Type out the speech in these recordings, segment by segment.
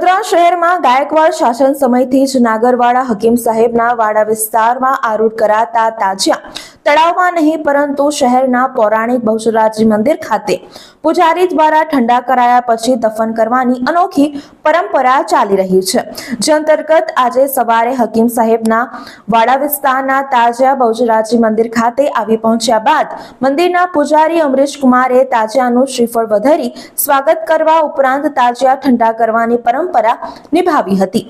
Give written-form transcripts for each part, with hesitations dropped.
વડોદરા શહેરમાં ગાયકવાડ શાસન સમયથી જ નાગરવાડા હકીમ સાહેબના વાડા વિસ્તારમાં આરૂઢ કરાતા તાજિયા તળાવમાં નહીં પરંતુ શહેરના પૌરાણિક બહુચરાજી મંદિર ખાતે પૂજારી દ્વારા ઠંડા કરાયા પછી દફન કરવાની અનોખી પરંપરા ચાલી રહી છે, જે અંતર્ગત આજે સવારે હકીમ સાહેબના વાડા વિસ્તારના તાજિયા બહુચરાજી મંદિર ખાતે આવી પહોંચ્યા બાદ મંદિરના પૂજારી અમરીશ કુમારે તાજિયાનું શ્રીફળ વધારી સ્વાગત કરવા ઉપરાંત તાજિયા ઠંડા કરવાની પરંપરા નિભાવી હતી।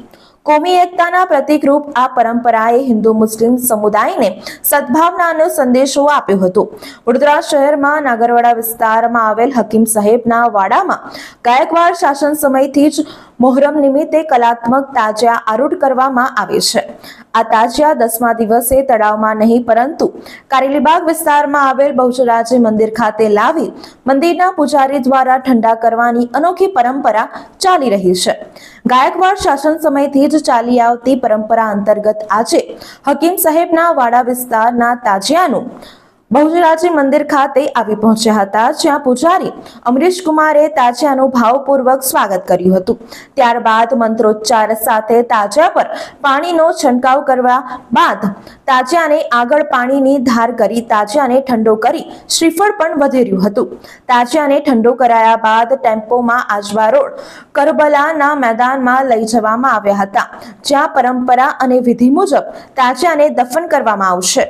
કોમી એકતાના પ્રતીકરૂપ આ પરંપરાએ હિન્દુ મુસ્લિમ સમુદાયને સદભાવનાનો સંદેશો આપ્યો હતો। વડોદરા શહેરમાં નાગરવાડા વિસ્તારમાં આવેલ હકીમ સાહેબના વાડામાં ગાયકવાડ શાસન સમયથી જ મોહરમ નિમિત્તે કલાત્મક તાજિયા આરૂઢ કરવામાં આવે છે। આ તાજિયા 10મા દિવસે તળાવમાં નહીં પરંતુ કારેલીબાગ વિસ્તારમાં આવેલ બહુચરાજી મંદિર ખાતે લાવી મંદિરના પૂજારી દ્વારા ઠંડા કરવાની અનોખી પરંપરા ચાલી રહી છે। ગાયકવાડ શાસન સમયથી જ ચાલી આવતી પરંપરા અંતર્ગત આજે હકીમ સાહેબના વાડા વિસ્તારના તાજિયાનું બહુચરાજી મંદિર ખાતે આવી પહોંચ્યા હતા, જ્યાં પૂજારી અમરીશ કુમારે તાજિયાનું ભાવપૂર્વક સ્વાગત કર્યું હતું। ત્યારબાદ મંત્રોચ્ચાર સાથે તાજિયા પર પાણીનો છંટકાવ કરવા બાદ તાજિયાને આગળ પાણીની ધાર કરી તાજિયાને ઠંડો કરી શ્રીફળ પણ વધેર્યું હતું। તાજિયાને ઠંડો કરાયા બાદ ટેમ્પોમાં આજવા રોડ કરબલાના મેદાનમાં લઈ જવામાં આવ્યા હતા, જ્યાં પરંપરા અને વિધિ મુજબ તાજિયાને દફન કરવામાં આવશે।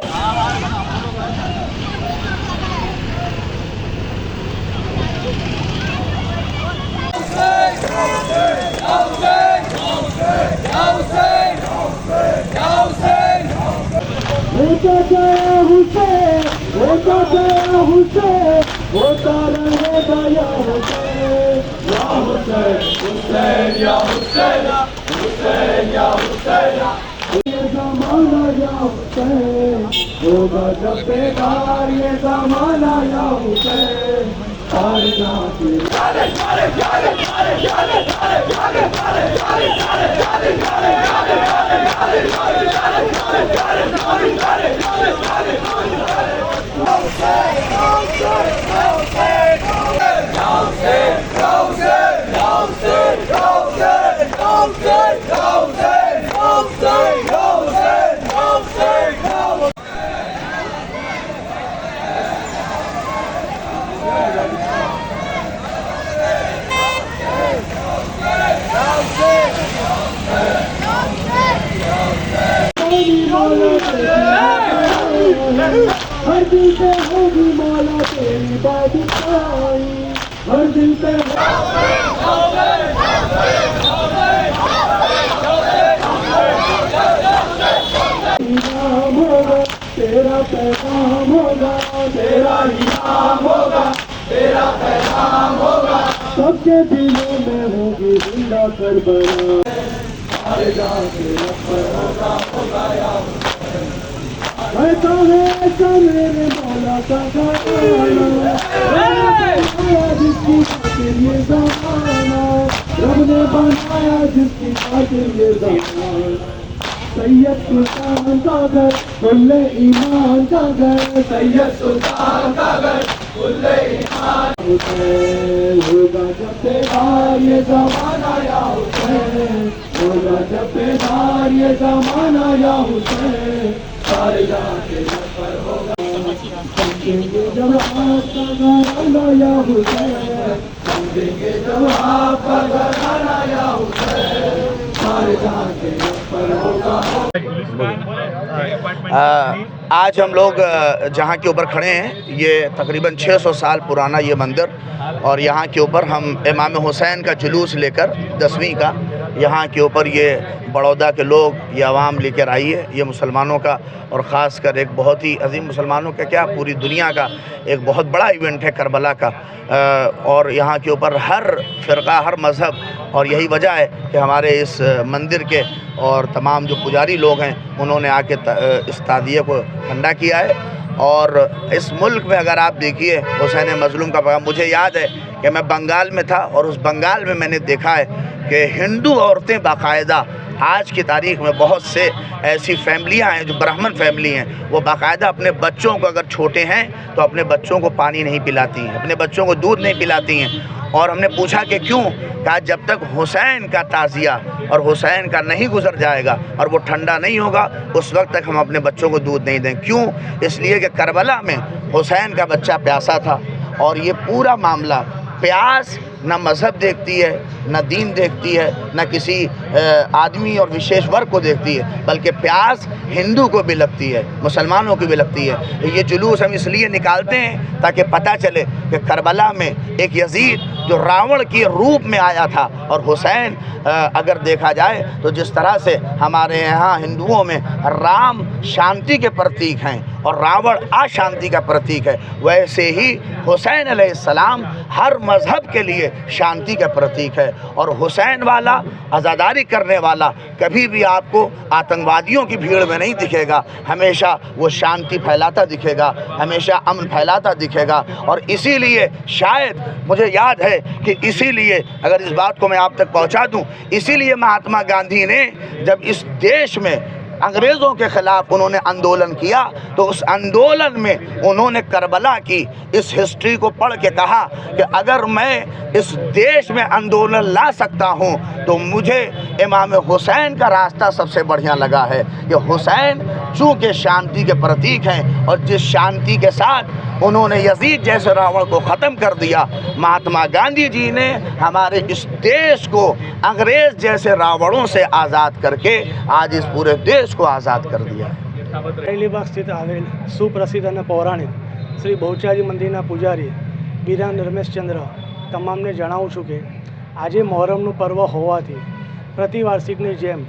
हर दिल पे होगी मौला तेरी बादशाही, हर दिल पे इनाम होगा, तेरा पैगाम होगा, तेरा इनाम होगा, तेरा पैगाम होगा, सबके दिलों में होगी जिंदा करबला, सारे जाके पर होगा या ऐसा है ऐसा मेरे मौला का गाना, जिसकी खातिर ये ज़माना, रब ने बनाया जिसकी खातिर ये ज़माना। सैयद सुल्तान का घर कुल्ले ईमान का घर, सैयद सुल्तान का घर कुल्ले ईमान। हुसैन होगा जब बेदार ये ज़माना या हुसैन, होगा जब बेदार ये ज़माना या हुसैन, सारे जाके पर होगा जब आपका घराना या हुसैन, समझेंगे जब आपका घराना या हुसैन, सारे जाके पर होगा। आज हम लोग जहाँ के ऊपर खड़े हैं, ये तकरीबन 600 साल पुराना ये मंदिर, और यहाँ के ऊपर हम इमाम हुसैन का जुलूस लेकर 10वीं का यहाँ के ऊपर ये बड़ौदा के लोग, ये आवाम लेकर आई है। ये मुसलमानों का और ख़ास कर एक बहुत ही अजीम मुसलमानों का क्या पूरी दुनिया का एक बहुत बड़ा इवेंट है करबला का, और यहाँ के ऊपर हर फ़िरका हर मज़हब, और यही वजह है कि हमारे इस मंदिर के और तमाम जो पुजारी लोग हैं उन्होंने आके इस तादिये को ठंडा किया है। और इस मुल्क में अगर आप देखिए हुसैन मज़लूम का पैगाम, मुझे याद है कि मैं बंगाल में था और उस बंगाल में मैंने देखा है कि हिंदू औरतें बाकायदा आज की तारीख में बहुत से ऐसी फैमिलियां हैं जो ब्राह्मण फैमिली हैं, वो बाकायदा अपने बच्चों को अगर छोटे हैं तो अपने बच्चों को पानी नहीं पिलाती हैं, अपने बच्चों को दूध नहीं पिलाती हैं, और हमने पूछा कि क्यों? कहा जब तक हुसैन का ताज़िया और हुसैन का नहीं गुजर जाएगा और वो ठंडा नहीं होगा, उस वक्त तक हम अपने बच्चों को दूध नहीं दें। क्यों? इसलिए कि करबला में हुसैन का बच्चा प्यासा था। और ये पूरा मामला, प्यास न मज़हब देखती है, न दीन देखती है, न किसी आदमी और विशेष वर्ग को देखती है, बल्कि प्यास हिंदू को भी लगती है, मुसलमानों को भी लगती है। ये जुलूस हम इसलिए निकालते हैं ताकि पता चले कि करबला में एक यजीद जो रावण के रूप में आया था, और हुसैन अगर देखा जाए तो जिस तरह से हमारे यहाँ हिंदुओं में राम शांति के प्रतीक हैं और रावण अशांति का प्रतीक है, वैसे ही हुसैन अलैहिस्सलाम हर मज़हब के लिए शांति का प्रतीक है। और हुसैन वाला, आज़ादारी करने वाला कभी भी आपको आतंकवादियों की भीड़ में नहीं दिखेगा, हमेशा वो शांति फैलाता दिखेगा, हमेशा अमन फैलाता दिखेगा। और इसीलिए शायद मुझे याद है कि इसीलिए, अगर इस बात को मैं आप तक पहुंचा दूं, इसीलिए महात्मा गांधी ने जब इस देश में अंग्रेज़ों के ख़िलाफ़ उन्होंने आंदोलन किया, तो उस आंदोलन में उन्होंने करबला की इस हिस्ट्री को पढ़ के कहा कि अगर मैं इस देश में आंदोलन ला सकता हूं तो मुझे इमाम हुसैन का रास्ता सबसे बढ़िया लगा है। कि हुसैन चूँकि शांति के प्रतीक हैं और जिस शांति के साथ उन्होंने यजीद जैसे रावण को ख़त्म कर दिया, महात्मा गांधी जी ने हमारे इस देश को अंग्रेज़ जैसे रावणों से आज़ाद करके आज इस पूरे देश को आज़ाद कर दिया। અલીબાગ સ્થિત આવેલ સુપ્રસિદ્ધ અને પૌરાણિક શ્રી બહુચરાજી મંદિરના પૂજારી બિરાન રમેશચંદ્ર તમામને જણાવું છું કે આજે મહોરમનું પર્વ હોવાથી પ્રતિવાર્ષિકની જેમ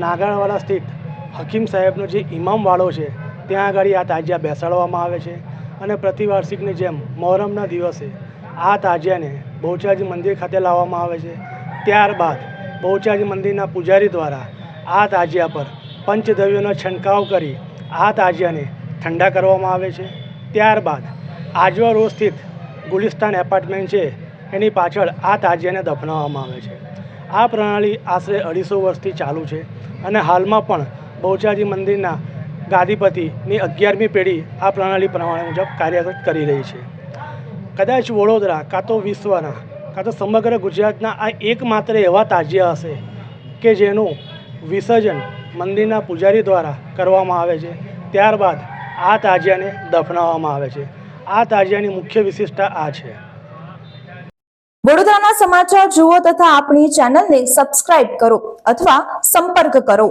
નાગાણવાડા સ્થિત હકીમ સાહેબનો જે ઇમામવાળો છે ત્યાં આગળ આ તાજિયા બેસાડવામાં આવે છે અને પ્રતિવાર્ષિકની જેમ મહોરમના દિવસે આ તાજિયાને બહુચરાજી મંદિર ખાતે લાવવામાં આવે છે। ત્યારબાદ બહુચરાજી મંદિરના પૂજારી દ્વારા આ તાજિયા પર પંચદ્રવ્યોનો છંટકાવ કરી આ તાજિયાને ઠંડા કરવામાં આવે છે। ત્યારબાદ આજવા રોડ સ્થિત ગુલિસ્તાન એપાર્ટમેન્ટ છે એની પાછળ આ તાજિયાને દફનાવવામાં આવે છે। આ પ્રણાલી આશરે 250 વર્ષથી ચાલુ છે અને હાલમાં પણ બહુચરાજી મંદિરના ગાદીપતિની 11મી પેઢી આ પ્રણાલી પ્રમાણે મુજબ કાર્યરત કરી રહી છે। કદાચ વડોદરા કાં તો વિશ્વના કાં તો સમગ્ર ગુજરાતના આ એકમાત્ર એવા તાજિયા હશે કે જેનું વિસર્જન મંદિરના પૂજારી દ્વારા કરવામાં આવે છે। ત્યારબાદ આ તાજિયાને દફનાવવામાં આવે છે। આ તાજિયાની મુખ્ય વિશેષતા આ છે। વડોદરાના સમાચાર જુઓ તથા આપણી ચેનલને સબસ્ક્રાઇબ કરો અથવા સંપર્ક કરો।